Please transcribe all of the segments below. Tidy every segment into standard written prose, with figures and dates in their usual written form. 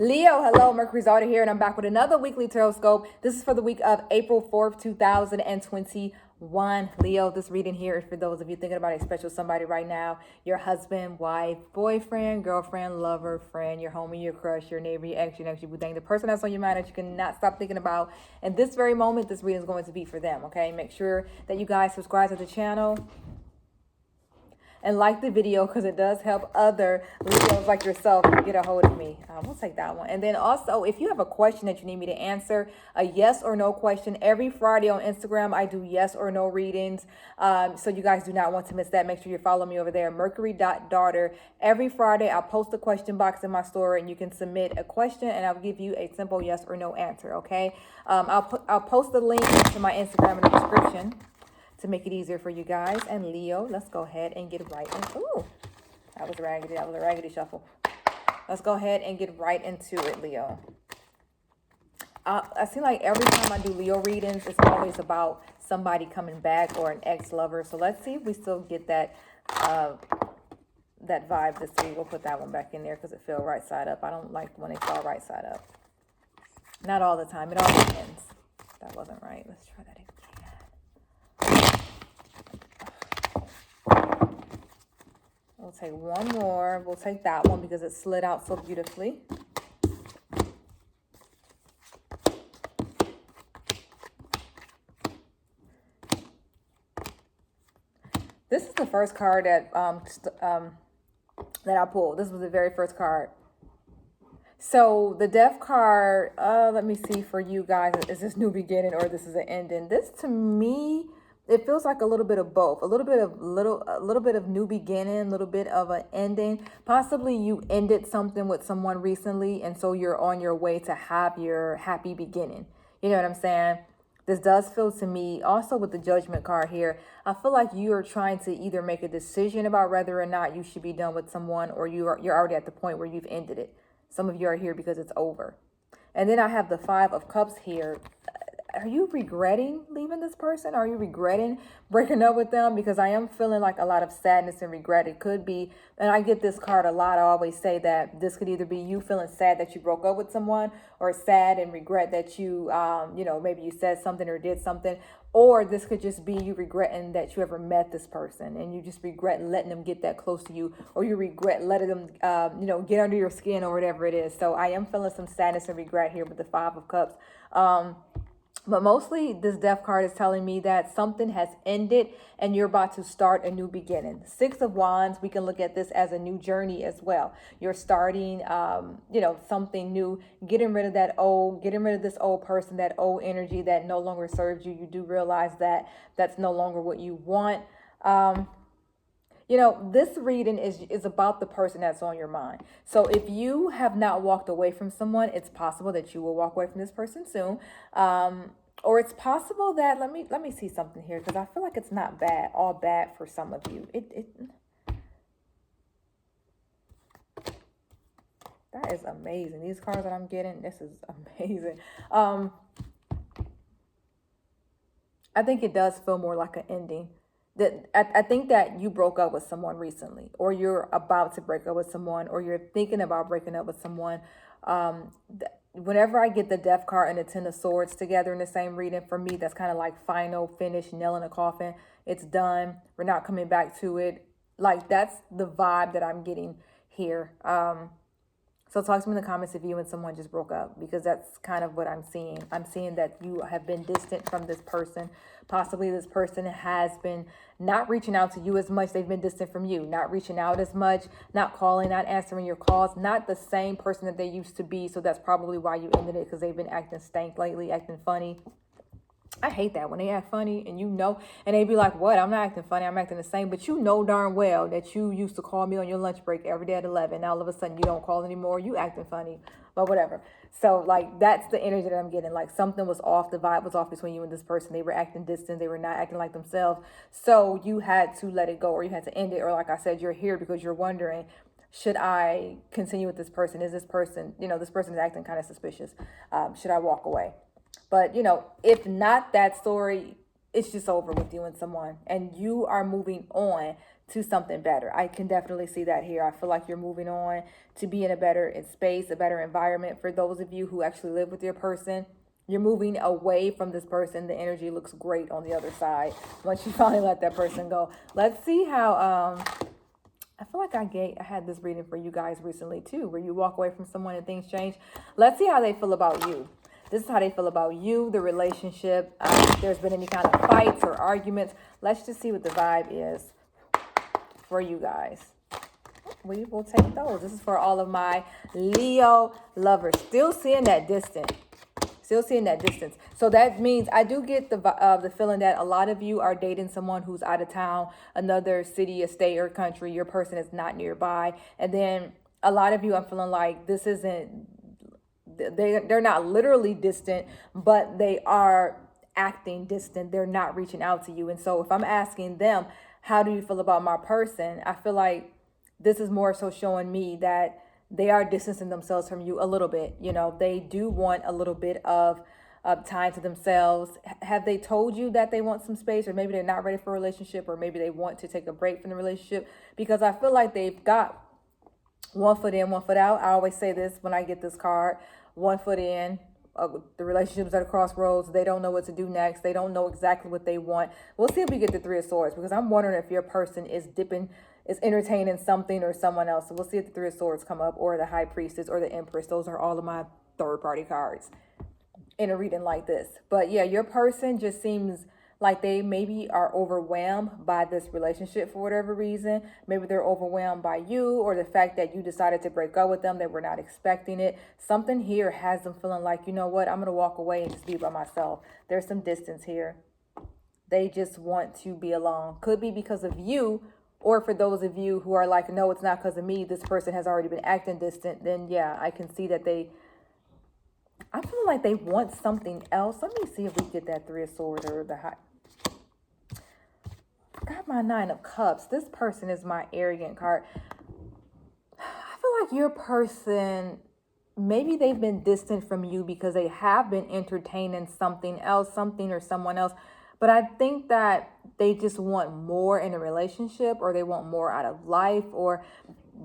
Leo, hello, Mercury's already here, and I'm back with another weekly tarot scope. This is for the week of April 4th, 2021. Leo, this reading here is for those of you thinking about a special somebody right now. Your husband, wife, boyfriend, girlfriend, lover, friend, your homie, your crush, your neighbor, your ex, your next, your boo thing, the person that's on your mind that you cannot stop thinking about. And this very moment, this reading is going to be for them, okay? Make sure that you guys subscribe to the channel and like the video because it does help other Leos like yourself get a hold of me. We'll take that one. And then also, if you have a question that you need me to answer, a yes or no question, every Friday on Instagram, I do yes or no readings. So you guys do not want to miss that. Make sure you follow me over there, Mercury.daughter. Every Friday, I'll post a question box in my story and you can submit a question and I'll give you a simple yes or no answer, okay? I'll post the link to my Instagram in the description to make it easier for you guys. And Leo, let's go ahead and get right in. Ooh, that was raggedy. That was a raggedy shuffle. Let's go ahead and get right into it, Leo. I seem like every time I do Leo readings, it's always about somebody coming back or an ex-lover. So let's see if we still get that that vibe this week. We'll put that one back in there because it fell right side up. I don't like when they fall right side up. Not all the time. It all depends. That wasn't right. Let's try that again. We'll take one more. We'll take that one because it slid out so beautifully. This is the first card that I pulled. This was the very first card. So the death card, let me see for you guys, is this new beginning or this is an ending? This to me, it feels like a little bit of both, a little bit of new beginning, a little bit of an ending. Possibly you ended something with someone recently, and so you're on your way to have your happy beginning. You know what I'm saying? This does feel to me, also with the Judgment card here, I feel like you are trying to either make a decision about whether or not you should be done with someone, or you're already at the point where you've ended it. Some of you are here because it's over. And then I have the Five of Cups here. Are you regretting leaving this person? Are you regretting breaking up with them? Because I am feeling like a lot of sadness and regret. It could be, and I get this card a lot. I always say that this could either be you feeling sad that you broke up with someone, or sad and regret that you, maybe you said something or did something. Or this could just be you regretting that you ever met this person and you just regret letting them get that close to you, or you regret letting them, get under your skin or whatever it is. So I am feeling some sadness and regret here with the Five of Cups. But mostly this death card is telling me that something has ended and you're about to start a new beginning. Six of Wands, we can look at this as a new journey as well. You're starting, something new, getting rid of that old, getting rid of this old person, that old energy that no longer serves you. You do realize that that's no longer what you want. This reading is about the person that's on your mind. So if you have not walked away from someone, it's possible that you will walk away from this person soon. Or it's possible that, let me see something here, because I feel like it's not all bad for some of you. That is amazing. These cards that I'm getting, this is amazing. I think it does feel more like an ending. I think that you broke up with someone recently, or you're about to break up with someone, or you're thinking about breaking up with someone. Whenever I get the Death card and the Ten of Swords together in the same reading, for me, that's kind of like final, finish, nail in the coffin. It's done. We're not coming back to it. Like, that's the vibe that I'm getting here. So talk to me in the comments if you and someone just broke up, because that's kind of what I'm seeing. I'm seeing that you have been distant from this person. Possibly this person has been not reaching out to you as much. They've been distant from you, not reaching out as much, not calling, not answering your calls, not the same person that they used to be. So that's probably why you ended it, because they've been acting stank lately, acting funny. I hate that when they act funny and and they be like, what? I'm not acting funny. I'm acting the same. But you know darn well that you used to call me on your lunch break every day at 11. Now all of a sudden you don't call anymore. You acting funny, but whatever. So like, that's the energy that I'm getting. Like, something was off. The vibe was off between you and this person. They were acting distant. They were not acting like themselves. So you had to let it go, or you had to end it. Or like I said, you're here because you're wondering, should I continue with this person? Is this person, this person is acting kind of suspicious. Should I walk away? But, if not that story, it's just over with you and someone. And you are moving on to something better. I can definitely see that here. I feel like you're moving on to be in a better space, a better environment. For those of you who actually live with your person, you're moving away from this person. The energy looks great on the other side once you finally let that person go. Let's see how, I feel like I had this reading for you guys recently too, where you walk away from someone and things change. Let's see how they feel about you. This is how they feel about you, the relationship. If there's been any kind of fights or arguments. Let's just see what the vibe is for you guys. We will take those. This is for all of my Leo lovers. Still seeing that distance. Still seeing that distance. So that means I do get the feeling that a lot of you are dating someone who's out of town, another city, a state, or country. Your person is not nearby. And then a lot of you, I'm feeling like this isn't, they're not literally distant, but they are acting distant. They're not reaching out to you. And so if I'm asking them, how do you feel about my person? I feel like this is more so showing me that they are distancing themselves from you a little bit. You know, they do want a little bit of time to themselves. Have they told you that they want some space, or maybe they're not ready for a relationship, or maybe they want to take a break from the relationship? Because I feel like they've got one foot in, one foot out. I always say this when I get this card: one foot in, the relationship's at a crossroads. They don't know what to do next. They don't know exactly what they want. We'll see if we get the Three of Swords, because I'm wondering if your person is entertaining something or someone else. So we'll see if the Three of Swords come up, or the High Priestess, or the Empress. Those are all of my third party cards in a reading like this. But yeah, your person just seems like they maybe are overwhelmed by this relationship for whatever reason. Maybe they're overwhelmed by you, or the fact that you decided to break up with them. They were not expecting it. Something here has them feeling like, you know what, I'm going to walk away and just be by myself. There's some distance here. They just want to be alone. Could be because of you, or for those of you who are like, no, it's not because of me, this person has already been acting distant. Then yeah, I can see that I feel like they want something else. Let me see if we get that Three of Swords or the High. Got my Nine of Cups. This person is my arrogant card. I feel like your person, maybe they've been distant from you because they have been entertaining something else, something or someone else. But I think that they just want more in a relationship, or they want more out of life, or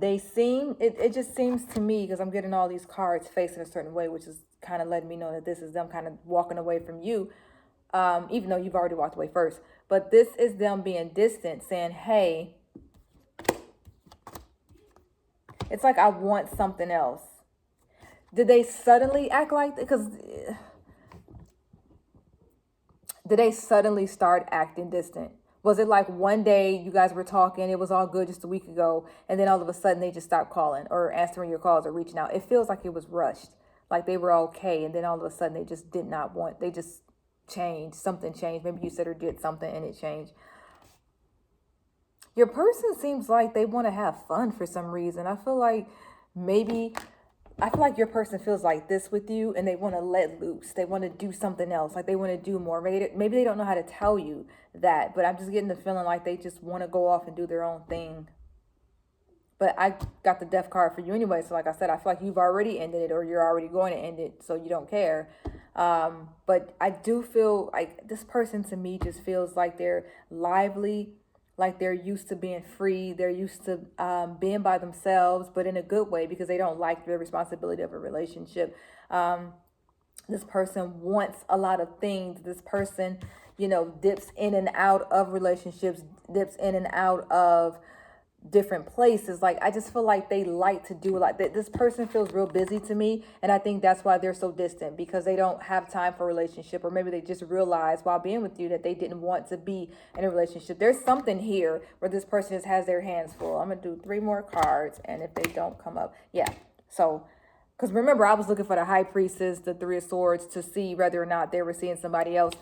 it just seems to me, because I'm getting all these cards facing a certain way, which is kind of letting me know that this is them kind of walking away from you, even though you've already walked away first. But this is them being distant, saying, hey, it's like I want something else. Did they suddenly act like, because did they suddenly start acting distant? Was it like one day you guys were talking, it was all good just a week ago, and then all of a sudden they just stopped calling or answering your calls or reaching out? It feels like it was rushed, like they were okay, and then all of a sudden they just did not want, they just changed, something changed. Maybe you said or did something and it changed. Your person seems like they want to have fun for some reason. I feel like your person feels like this with you, and they want to let loose. They want to do something else. Like they want to do more. Maybe they don't know how to tell you that, but I'm just getting the feeling like they just want to go off and do their own thing. But I got the Death card for you anyway. So like I said, I feel like you've already ended it, or you're already going to end it, so you don't care. But I do feel like this person to me just feels like they're lively, like they're used to being free. They're used to being by themselves, but in a good way, because they don't like the responsibility of a relationship. This person wants a lot of things. This person, dips in and out of relationships, dips in and out of different places. Like, I just feel like they like to do a lot. This person feels real busy to me, and I think that's why they're so distant, because they don't have time for a relationship, or maybe they just realized while being with you that they didn't want to be in a relationship. There's something here where this person just has their hands full. I'm gonna do 3 more cards, and if they don't come up, yeah. So, because remember, I was looking for the High Priestess, the Three of Swords, to see whether or not they were seeing somebody else.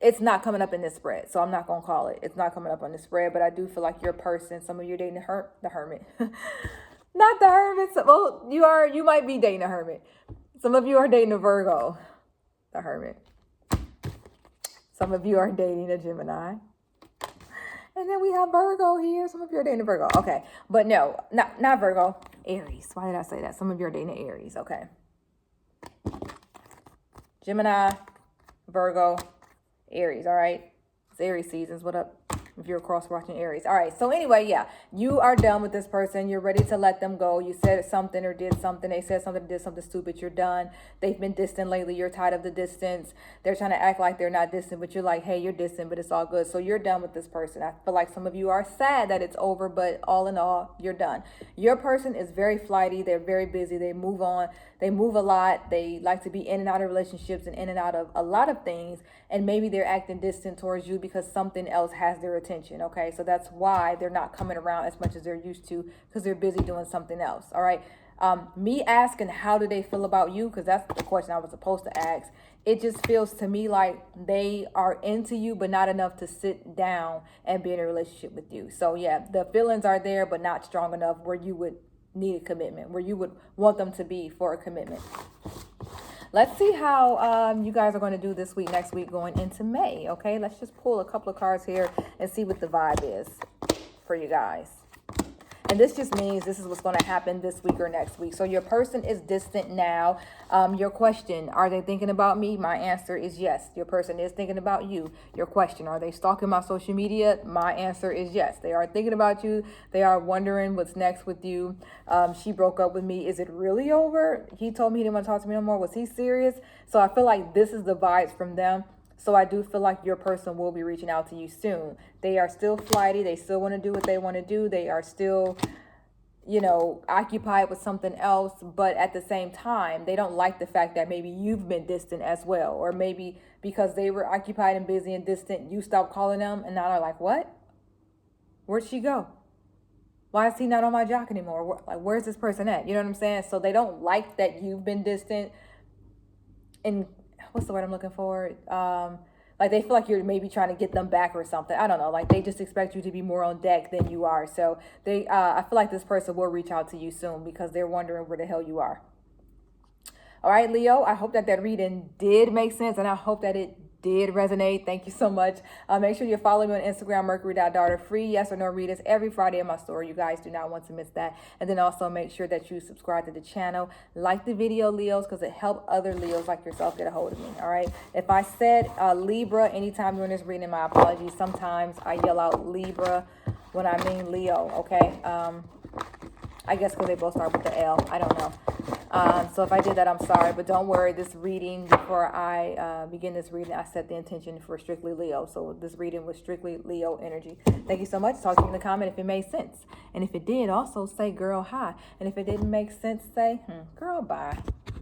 It's not coming up in this spread, so I'm not going to call it. It's not coming up on this spread, but I do feel like your person, some of you are dating the hermit. Not the hermit. Well, you might be dating a hermit. Some of you are dating a Virgo, the hermit. Some of you are dating a Gemini. And then we have Virgo here. Some of you are dating a Virgo. Okay, but no, not Virgo. Aries. Why did I say that? Some of you are dating Aries. Okay. Gemini, Virgo, Aries, all right? It's Aries seasons. What up? if you're cross-watching Aries. All right, so anyway, yeah, you are done with this person. You're ready to let them go. You said something or did something. They said something, did something stupid. You're done. They've been distant lately. You're tired of the distance. They're trying to act like they're not distant, but you're like, hey, you're distant, but it's all good. So you're done with this person. I feel like some of you are sad that it's over, but all in all, you're done. Your person is very flighty. They're very busy. They move on. They move a lot. They like to be in and out of relationships and in and out of a lot of things. And maybe they're acting distant towards you because something else has their attention. Okay, so that's why they're not coming around as much as they're used to, because they're busy doing something else. All right. Me asking how do they feel about you, because that's the question I was supposed to ask. It just feels to me like they are into you, but not enough to sit down and be in a relationship with you. So yeah, the feelings are there, but not strong enough where you would need a commitment, where you would want them to be for a commitment. Let's see how you guys are going to do this week, next week, going into May. Okay, let's just pull a couple of cards here and see what the vibe is for you guys. And this just means this is what's going to happen this week or next week. So your person is distant now. Your question, are they thinking about me? My answer is yes. Your person is thinking about you. Your question, are they stalking my social media? My answer is yes. They are thinking about you. They are wondering what's next with you. She broke up with me. Is it really over? He told me he didn't want to talk to me no more. Was he serious? So I feel like this is the vibes from them. So I do feel like your person will be reaching out to you soon. They are still flighty. They still want to do what they want to do. They are still, you know, occupied with something else. But at the same time, they don't like the fact that maybe you've been distant as well. Or maybe because they were occupied and busy and distant, you stopped calling them. And now they're like, what? Where'd she go? Why is he not on my jock anymore? Like, where's this person at? You know what I'm saying? So they don't like that you've been distant. And what's the word I'm looking for? Like they feel like you're maybe trying to get them back or something. I don't know. Like they just expect you to be more on deck than you are. So they, I feel like this person will reach out to you soon because they're wondering where the hell you are. All right, Leo, I hope that reading did make sense, and I hope that it did resonate. Thank you so much. Make sure you follow me on Instagram, Mercury.daughter. Free yes or no readings every Friday in my store. You guys do not want to miss that. And then also make sure that you subscribe to the channel. Like the video, Leos, because it helps other Leos like yourself get a hold of me. All right. If I said Libra anytime during this reading, my apologies. Sometimes I yell out Libra when I mean Leo. Okay. I guess because they both start with the L. I don't know. So if I did that, I'm sorry. But don't worry. This reading, before I begin this reading, I set the intention for strictly Leo. So this reading was strictly Leo energy. Thank you so much. Talk to me in the comment if it made sense. And if it did, also say, girl, hi. And if it didn't make sense, say, girl, bye.